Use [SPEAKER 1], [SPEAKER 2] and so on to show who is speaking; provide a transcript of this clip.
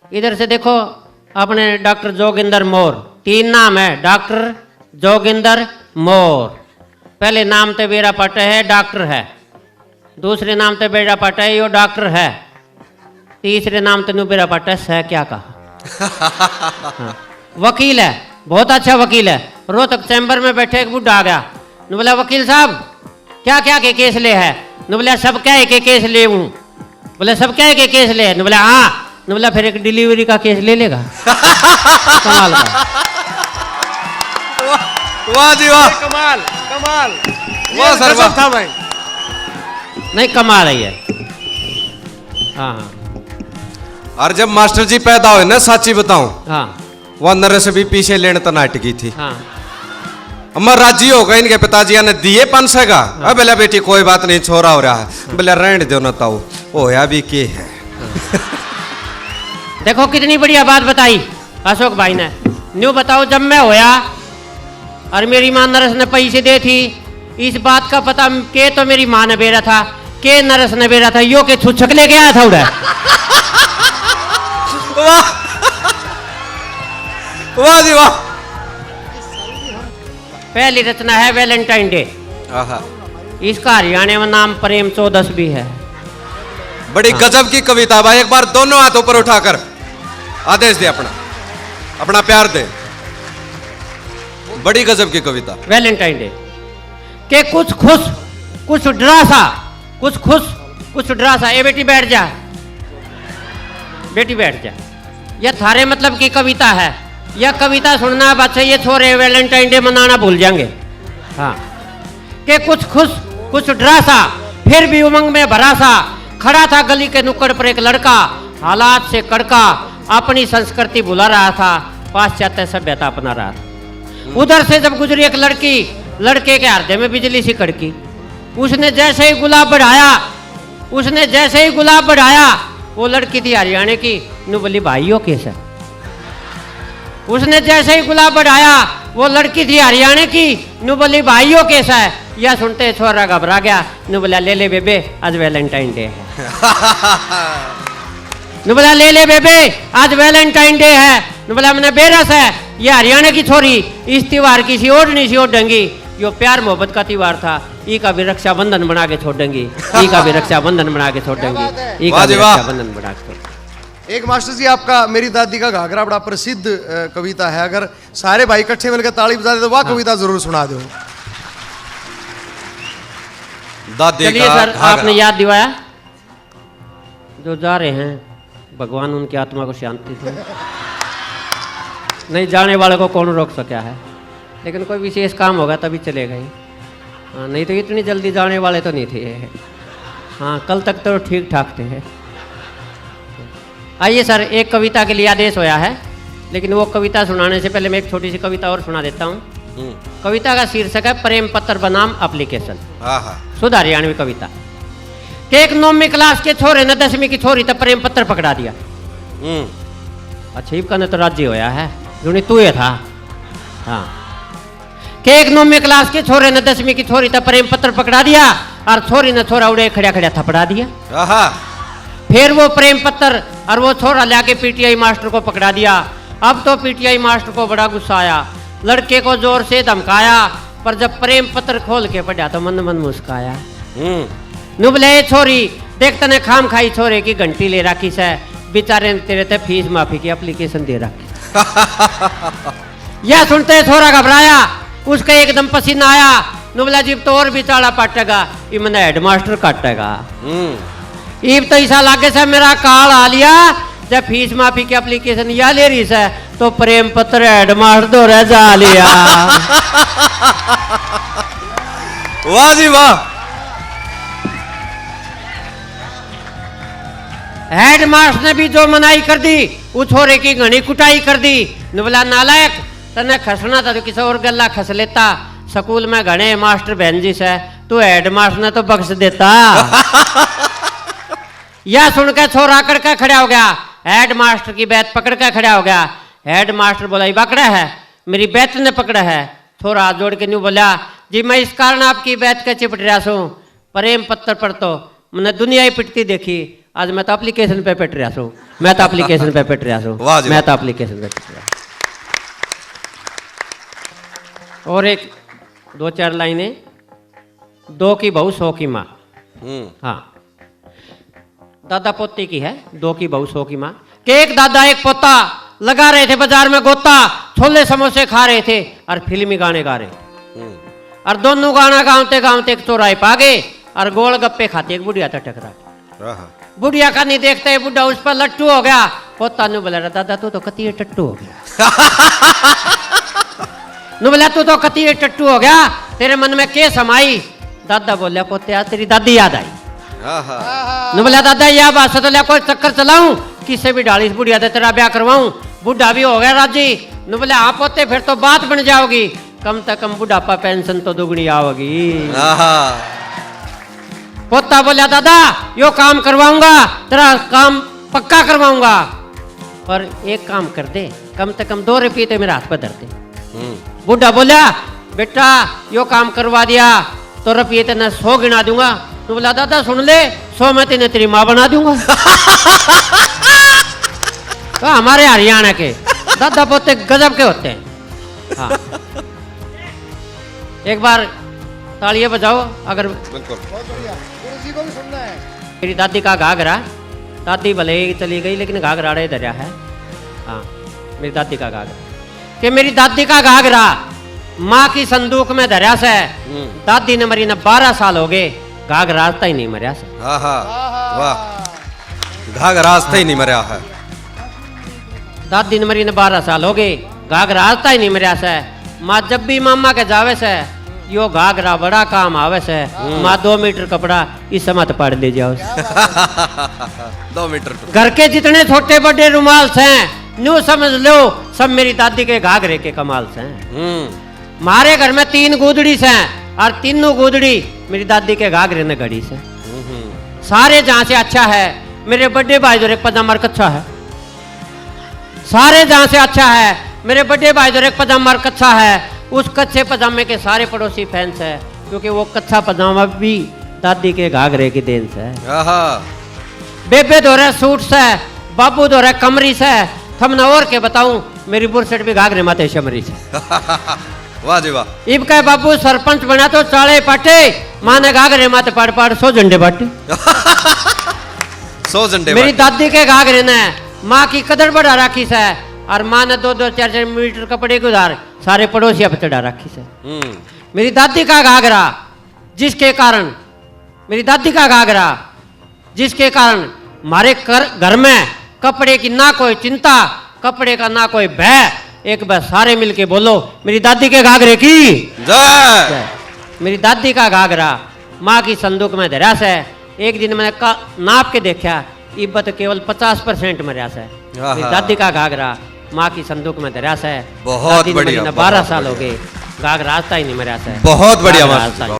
[SPEAKER 1] इधर से देखो अपने डॉक्टर जोगिंदर मोर, 3 नाम है, डॉक्टर जोगिंदर मोर। पहले नाम तो बेरा पट है, डॉक्टर है। दूसरे नाम तो बेरा पट है, यो डॉक्टर है। तीसरे नाम तो बेरा पट है, सह क्या कहा। हाँ। वकील है, बहुत अच्छा वकील है। रोहतक चैम्बर में बैठे एक बुढ़ा आ गया, न बोला वकील साहब क्या क्या के केस ले है। न बोला सब क्या के केस ले हूँ। बोले सब क्या के केस ले। न बोला हाँ। न बोला फिर एक डिलीवरी का केस ले लेगा। कमाल का।
[SPEAKER 2] वाह जी वाह,
[SPEAKER 3] कमाल कमाल,
[SPEAKER 2] वाह सर वाह
[SPEAKER 3] था भाई।
[SPEAKER 1] नहीं कमाल है। हाँ हाँ
[SPEAKER 2] और जब मास्टर जी पैदा हुए ना, साची बताऊं,
[SPEAKER 1] हाँ
[SPEAKER 2] वह नरस भी पीछे लेने तो नाटकी थी।
[SPEAKER 1] हाँ
[SPEAKER 2] अम्मा राजी हो गए, इनके पिताजी ने दिए 500 का। अब बोला बेटी कोई बात नहीं, छोरा हो रहा है। बोले रहने दो ना ताऊ, होया भी के है।
[SPEAKER 1] देखो कितनी बढ़िया बात बताई अशोक भाई ने। न्यू बताओ जब मैं होया और मेरी माँ नरस ने पैसे दे थी, इस बात का पता के तो मेरी माँ ने बेरा था, के नरस ने बेरा था, यो के छुछक लेके आया था उड़ा।
[SPEAKER 2] वाह वाह जी वाह।
[SPEAKER 1] पहली रचना है वैलेंटाइन डे।
[SPEAKER 2] आहा,
[SPEAKER 1] इसका हरियाणा में नाम प्रेम 14 भी है।
[SPEAKER 2] बड़ी गजब की कविता भाई। एक बार दोनों हाथ ऊपर उठाकर आदेश दे, अपना अपना प्यार दे। बड़ी गजब की कविता।
[SPEAKER 1] वैलेंटाइन डे के कुछ खुश कुछ डरा सा, कुछ खुश कुछ डरा सा। ए बेटी बैठ जा, बेटी बैठ जा। यह थारे मतलब की कविता है। यह कविता सुनना बच्चे ये छोरे वैलेंटाइन डे मनाना भूल जाएंगे। हाँ के कुछ खुश कुछ डरा सा, फिर भी उमंग में भरा सा। खड़ा था गली के नुक्कड़ पर एक लड़का, हालात से कड़का, अपनी संस्कृति भुला रहा था, पाश्चात्य सभ्यता अपना रहा था। उधर से जब गुजरी एक लड़की, लड़के के हृदय में बिजली सी कड़की। उसने जैसे ही गुलाब बढ़ाया, उसने जैसे ही गुलाब बढ़ाया, वो लड़की थी हरियाणा की, नु बोली भाइयों कैसा। उसने जैसे ही गुलाब बढ़ाया, वो लड़की थी हरियाणा की, नु बोली भाइयों कैसा है। यह सुनते छोरा घबरा गया, नु बोला ले ले बेबे आज वैलेंटाइन डे है। नु बोला ले ले बेबे आज वैलेंटाइन डे है। नु बोला मैंने बेरस है, यह हरियाणा की छोरी, इस त्योहार की सी ओढ़नी सी ओढ़ेंगी। यो प्यार मोहब्बत का त्योहार था, ई का भी रक्षाबंधन बना के छोड़ेंगी, ई का भी रक्षाबंधन बना के छोड़ेंगी, ई का भी रक्षाबंधन बना के छोड़ेंगी।
[SPEAKER 3] एक मास्टर जी आपका मेरी दादी का घाघरा बड़ा प्रसिद्ध कविता है। अगर सारे भाई इकट्ठे मिलकर ताली बजा दे तो वह कविता जरूर सुना दो।
[SPEAKER 2] दादी
[SPEAKER 1] चलिए
[SPEAKER 2] का
[SPEAKER 1] सर
[SPEAKER 2] घाघरा।
[SPEAKER 1] आपने याद दिवाया। जो जा रहे हैं भगवान उनकी आत्मा को शांति दे। नहीं जाने वाले को कौन रोक सका है, लेकिन कोई विशेष काम होगा तभी चले गए। हाँ नहीं तो इतनी जल्दी जाने वाले तो नहीं थे। हाँ कल तक तो ठीक ठाक थे। आइए सर एक कविता के लिए आदेश होया है, लेकिन वो कविता सुनाने से पहले मैं एक छोटी सी कविता और सुना देता हूँ। कविता का शीर्षक है प्रेम पत्र बनाम एप्लीकेशन। शुद्ध हरियाणवी कविता। कि एक 9वीं क्लास के छोरे ने 10वीं की छोरी तक प्रेम पत्र पकड़ा दिया। अच्छा इबका ने तो राज्य होया है, जुनी तू ये था। हाँ कि एक 9वीं क्लास के छोरे ने 10वीं की छोरी तक प्रेम पत्र पकड़ा दिया और छोरी ने छोरा उड़े खड़ा खड़ा थपड़ा दिया। फिर वो प्रेम पत्र और वो छोरा लाके पीटीआई मास्टर को पकड़ा दिया। अब तो पीटीआई मास्टर को बड़ा गुस्सा आया, लड़के को जोर से धमकाया, पर जब प्रेम पत्र खोल के पढ़ा तो मन मन मुस्काया। नुबले छोरी देख तने खाम खाई छोरे की घंटी ले रखी से, बेचारे ने तेरे ते फीस माफी की एप्लीकेशन दे रखी। यह सुनते छोरा घबराया, उसका एकदम पसीना आया। नुबला जीप तो और भी चाड़ा पाटेगा, इमने हेडमास्टर काटेगा। इब तो ऐसा लागे से मेरा काल आ लिया, जब फीस माफी की एप्लीकेशन या ले रही है तो प्रेम पत्र हेडमास्टर दो रह जा लिया।
[SPEAKER 2] वाह जी वाह।
[SPEAKER 1] हेडमास्टर ने भी जो मनाई कर दी, वो छोरे की घनी कुटाई कर दी। बोला नालायक तने खसना था तो किसी और गला खस लेता, स्कूल में घने मास्टर बहन जी से, तू हेडमास्टर ने तो बख्श देता। यह सुनकर छोरा आकड़ के खड़ा हो गया, हेड मास्टर की बैत पकड़ के खड़ा हो गया। हेड मास्टर बोला ये पकड़ा है, मेरी बैत ने पकड़ा है। छोरा हाथ जोड़ के न्यू बोला जी मैं इस कारण आपकी बैत के चिपट रहा हूँ, प्रेम पत्र पर तो मैंने दुनिया ही पिटती देखी, आज मैं तो एप्लीकेशन पे पेट रहा हूँ, मैं तो एप्लीकेशन पे पेट रहा हूँ,
[SPEAKER 2] वाह जी
[SPEAKER 1] मैं
[SPEAKER 2] वाह।
[SPEAKER 1] तो एप्लीकेशन पे पेट रहा हूँ। और एक 2-4 लाइनें। दो की बहू 100 की माँ। हाँ, दादा पोती की है। दो की बहू 100 की माँ। कि एक दादा एक पोता लगा रहे थे बाजार में गोता, छोले समोसे खा रहे थे और फिल्मी गाने गा रहे। और दोनों गाना गाते गाते एक चौराहे पा गए और गोल गप्पे खाते एक बुढ़िया था टकरा। बुढ़िया का नहीं देखते, बुढ़ा उस पर लट्टू हो गया। पोता ने बोला दादा तू तो कती टट्टू हो गया। नु बोला तू तो कती टट्टू हो गया, तेरे मन में के समाई। दादा बोलिया पोते तेरी दादी याद आई। नु बोला दादा यह बात से तो कोई चक्कर चलाऊं, किसे भी डाली बुढ़िया दे तेरा ब्याह करवाऊं। बुढ़ा भी हो गया राजी। नु बोले आप पोते फिर तो बात बन जाओगी, कम से कम बुढ़ापा पेंशन तो दुगनी आओगी। पोता बोला दादा यो काम करवाऊंगा, तेरा काम पक्का करवाऊंगा, पर एक काम कर दे, कम से कम 2 रुपये तो मेरे हाथ पर धर दे। बुढ़ा बोला बेटा यो काम करवा दिया तो रुपये तेने 100 गिना दूंगा। तो बोला दादा सुन ले, 100 में तेने तेरी माँ बना दूंगा। तो हमारे हरियाणा के दादा पोते गजब के होते हैं। हाँ, एक बार तालियां बजाओ अगर।
[SPEAKER 3] गुरुजी को भी सुनना है।
[SPEAKER 1] मेरी दादी का घाघरा, दादी भले ही चली गई लेकिन घाघरा अड़े धरा है। हाँ, मेरी दादी का घाघरा। कि मेरी दादी का घाघरा माँ की संदूक में धरा से। दादी ने मरी ने 12 साल हो गए, घाघरा रास्ता ही नहीं मरिया से।
[SPEAKER 2] वाह, घाघरा रास्ता ही नहीं मरिया है।
[SPEAKER 1] दादी ने मरी ने 12 साल हो गए, घाघरा रास्ता ही नहीं मरिया से। माँ जब भी मामा के जावे से यो घाघरा बड़ा काम आवे से। माँ 2 मीटर कपड़ा इस समय तो पढ़ ले जाओ।
[SPEAKER 2] 2 मीटर
[SPEAKER 1] घर के जितने छोटे बड़े रुमाल से न्यू समझ लो सब मेरी दादी के घाघरे के कमाल से। हमारे घर में 3 गुदड़ी से और तीनों गुदड़ी मेरी दादी के घाघरे ने घड़ी से। सारे जहां से अच्छा है मेरे बड़े भाई जो एक पजामा कच्चा है। सारे जहां से अच्छा है मेरे बड़े भाई जो एक पजामा कच्चा है। उस कच्चे पजामे के सारे पड़ोसी फैंस है, क्योंकि वो कच्चा पजामा भी दादी के घाघरे की देन से है। बेबे दो रहे सूट से, बाबू दो रहे कमरी से। थमना और के बताऊं मेरी बुरसेट भी घाघरे माते शमरी से।
[SPEAKER 2] वाह जी वाह।
[SPEAKER 1] इब का बाबू सरपंच बना तो चाले पाटे, माने घाघरे माते पाड़ पाड़ 100 झंडे बाटे।
[SPEAKER 2] 100 झंडे
[SPEAKER 1] मेरी दादी के घाघरे ने माँ की कदर बढ़ा राखी से, और माँ ने 2-4 मीटर कपड़े के उधार सारे पड़ोसिया पे चढ़ा रखी से। मेरी दादी का घाघरा जिसके कारण, मेरी दादी का घाघरा जिसके कारण हमारे घर में कपड़े की ना कोई चिंता, कपड़े का ना कोई भय। एक बार सारे मिलके बोलो मेरी दादी के घाघरे की
[SPEAKER 2] जय।
[SPEAKER 1] मेरी दादी का घाघरा माँ की संदूक में धरा से। एक दिन मैंने नाप के देखा, इब्बत केवल 50% मरिया से। मेरी दादी का घाघरा माँ की संदूक में धरा से।
[SPEAKER 2] बहुत बढ़िया।
[SPEAKER 1] 12 साल हो गए, घाघरा रास्ता ही नहीं मरिया से।
[SPEAKER 2] बहुत बढ़िया।